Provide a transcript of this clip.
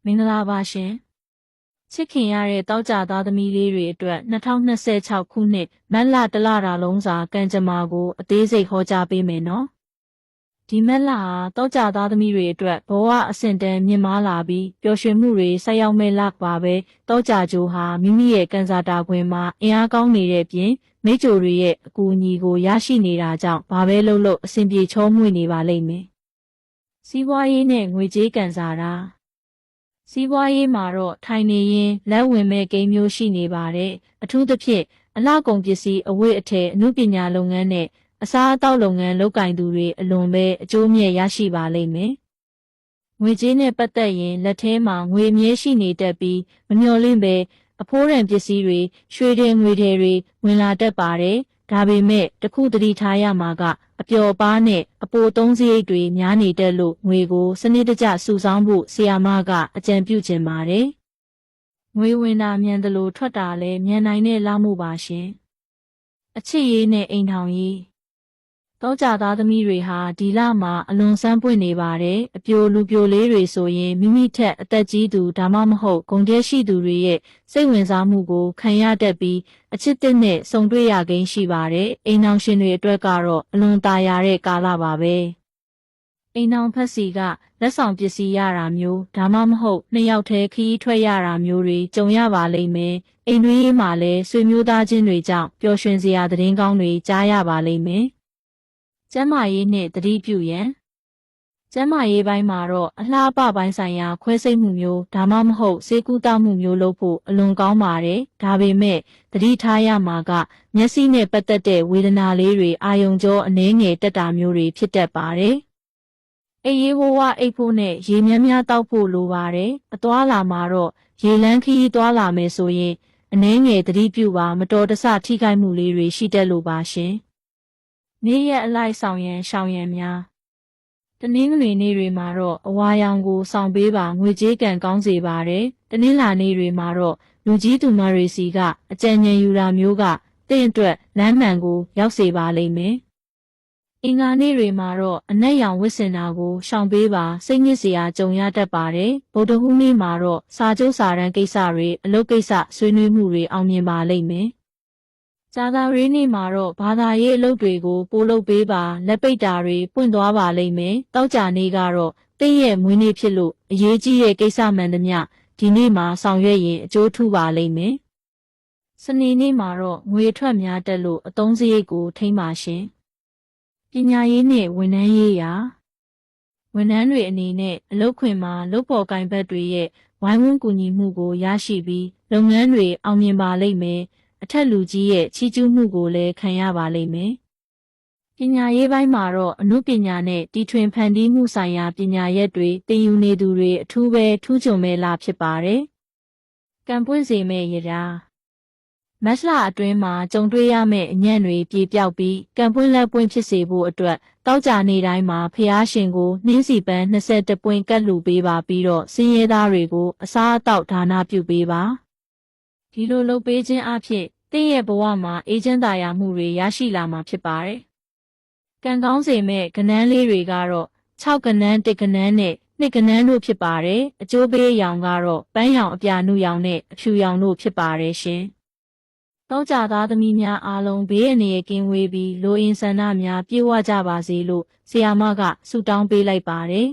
မင်္ဂလာပါရှင်ချစ်ခင်ရတဲ့တောက်ကြသားသမီးလေးတွေအတွက်2026ခုနှစ်မတ်လတလတာလုံးစာကံကြမ္မာကိုအသေးစိတ်ဟောကြားပေးမယ်နော်ဒီမတ်လဟာတောက်ကြသားသမီးတွေအတွက်ဘဝအဆင့်တန်းမြင့်မားလာပြီးပျော်ရွှင်မှုတွေဆက်ရောက်မဲ့လပါပဲတောက်ကြကြိုးဟာမိမိရဲ့ကံစားတာခွင်မှာအင်အားကောင်းနေတဲ့ပြင်မိကြိုတွေရဲ့အကူအညီကိုရရှိနေတာကြောင့်ဘာပဲလုပ်လို့အဆင်ပြေချောမွေ့နေပါလိမ့်မယ်စီးပွားရေးနဲ့ငွေကြေးကံစားတာစီးပွားရေးမှာတော့ထိုင်နေရင်လက်ဝင်မဲ့ကိန်းမျိုးရှိနေပါတယ်အထူးသဖြင့်အလှကုန်ပစ္စည်းအဝတ်အထည်အမှုပညာလုပ်ငန်းနဲ့အစားအသောက်လုပ်ငန်းလုပ်ကိုင်သူတွေအလွန်ပဲအကျိုးမြတ်ရရှိပါလိမ့်မယ်ငွေကြေးနဲ့ပတ်သက်ရင်လက်ထဲမှာငွေအမြဲရှိနေတတ်ပြီးမမျှော်လင့်ပဲအဖိုးရံပစ္စည်းတွေရွှေတွေငွေတွေဝင်လာတတ်ပါတယ်ဒါပေမဲ့တခုသတိထားရမှာကအပျော်ပါးနဲ့အပိုသုံးစရိတ်တွေများနေတတ်လို့ငွေကိုစနစ်တကျစုဆောင်းဖို့ဆရာမကအကြံပြုချင်ပါတယ်။ငွေဝင်တာမြန်သလိုထွက်တာလည်းမြန်နိုင်တဲ့လောက်မှုပါရှင်။အချစ်ရေးနဲ့အိမ်ထောင်ရေးတောကြသားသမီးတွေဟာဒီလမှာအလွန်ဆန်းပွင့်နေပါတယ်အပြိုလူပြိုလေးတွေဆိုရင်မိမိထက်အသက်ကြီးသူဒါမှမဟုတ်ဂုဏ်တက်ရှိသူတွေရဲ့စိတ်ဝင်စားမှုကိုခံရတတ်ပြီးအချစ်တစ်နဲ့ဆုံတွေ့ရကိန်းရှိပါတယ်အိမ်ထောင်ရှင်တွေအတွက်ကတော့အလွန်ตาရတဲ့ကာလပါပဲအိမ်ထောင်ဖက်စီကလက်ဆောင်ပစ္စည်းရတာမျိုးဒါမှမဟုတ်နှစ်ယောက်တည်းခရီးထွက်ရတာမျိုးတွေကြုံရပါလိမ့်မယ်အိမ်တွင်းရေးမှာလည်းဆွေမျိုးသားချင်းတွေကြောင့်ပျော်ရွှင်စရာသတင်းကောင်းတွေကြားရပါလိမ့်မယ်ကျန်းမာရေးနဲ့သတိပြုရန်ကျန်းမာရေးပိုင်းမှာတော့အလှပပိုင်းဆိုင်ရာခွဲစိတ်မှုမျိုးဒါမှမဟုတ်ဆေးကုသမှုမျိုးလုပ်ဖို့အလွန်ကောင်းပါတယ်ဒါပေမဲ့သတိထားရမှာကမျက်စိနဲ့ပတ်သက်တဲ့ဝေဒနာလေးတွေအာရုံကြောအနှဲငယ်တက်တာမျိုးတွေဖြစ်တတ်ပါတယ်အိပ်ရေးဝအိပ်ဖို့နဲ့ရေများများတောက်ဖို့လိုပါတယ်အသွားလာမှာတော့ရေလန်းခရီးသွားလာမယ်ဆိုရင်အနှဲငယ်သတိပြုပါမတော်တဆထိခိုက်မှုလေးတွေရှိတတ်လို့ပါရှင်နေ့ရက်အလိုက်ဆောင်ရန်ရှောင်ရန်များတနင်္ဂနွေနေ့တွေမှာတော့အဝါရောင်ကိုဆောင်ပေးပါငွေကြေးကံကောင်းစေပါတယ်တနင်္လာနေ့တွေမှာတော့လူကြီးသူမတွေစီကအကြံဉာဏ်ယူတာမျိုးကတင့်အတွက်လမ်းမှန်ကိုရောက်စေပါလိမ့်မယ်အင်္ဂါနေ့တွေမှာတော့အနက်ရောင်ဝတ်ဆင်တာကိုရှောင်ပေးပါစိတ်ညစ်စရာကြုံရတတ်ပါတယ်ဗုဒ္ဓဟူးနေ့မှာတော့စာချုပ်စာတမ်းကိစ္စတွေအလုပ်ကိစ္စဆွေးနွေးမှုတွေအောင်မြင်ပါလိမ့်မယ်ဇာတာရေးနေ့မှာတော့ဘာသာရေးအလုပ်တွေကိုပို့လုပ်ပေးပါလက်ပိတ်တာတွေပွင့်သွားပါလိမ့်မယ်တောက်ကြနေ့ကတော့တင့်ရဲ့မွေးနေ့ဖြစ်လို့အရေးကြီးတဲ့ကိစ္စမှန်သမျှဒီနေ့မှာဆောင်ရွက်ရင်အကျိုးထူပါလိမ့်မယ်စနေနေ့မှာတော့ငွေထွက်များတက်လို့အသုံးစရိတ်ကိုထိန်းပါရှင်ပညာရေးနဲ့ဝန်ထမ်းရေးရာဝန်ထမ်းတွေအနေနဲ့အလုပ်ခွင်မှာလုပ်ဖော်ကိုင်ဘက်တွေရဲ့ဝိုင်းဝန်းကူညီမှုကိုရရှိပြီးလုပ်ငန်းတွေအောင်မြင်ပါလိမ့်မယ်အထက်လူကြီးရဲ့ချီးကျူးမှုကိုလည်းခံရပါလိမ့်မယ်။ပညာရေးပိုင်းမှာတော့အမှုပညာနဲ့တီထွင်ဖန်တီးမှုဆိုင်ရာပညာရပ်တွေသင်ယူနေသူတွေအထူးပဲထူးချွန်မဲ့လာဖြစ်ပါတယ်။ကံပွင့်စေမဲ့ရတာမတ်လအတွင်းမှာကြုံတွေ့ရမယ့်အညံ့တွေပြေပြောက်ပြီးကံပွင့်လက်ပွင့်ဖြစ်စေဖို့အတွက်တောက်ကြနေတိုင်းမှာဖျားရှင်ကိုနှင်းစီပန်း21ပွင့်ကတ်လူပေးပါပြီးတော့စင်းရဲသားတွေကိုအစားအသောက်ဒါနပြုပေးပါဒီလိုလုပ်ပေးခြင်းအဖြစ်တင့်ရဲ့ဘဝမှာအေဂျင့်သာယာမှုတွေရရှိလာမှာဖြစ်ပါတယ်ကံကောင်းစေမဲ့ကဏ္ဍလေးတွေကတော့6ကဏ္ဍ1ကဏ္ဍနဲ့2ကဏ္ဍတို့ဖြစ်ပါတယ်အကျိုးပေးရောင်ကတော့ပန်းရောင်အပြာနုရောင်နဲ့အဖြူရောင်တို့ဖြစ်ပါတယ်ရှင်တောကြသားသမီးများအားလုံးဘေးအန္တရာယ်ကင်းဝေးပြီးလိုအင်ဆန္ဒများပြည့်ဝကြပါစေလို့ဆရာမကဆုတောင်းပေးလိုက်ပါတယ်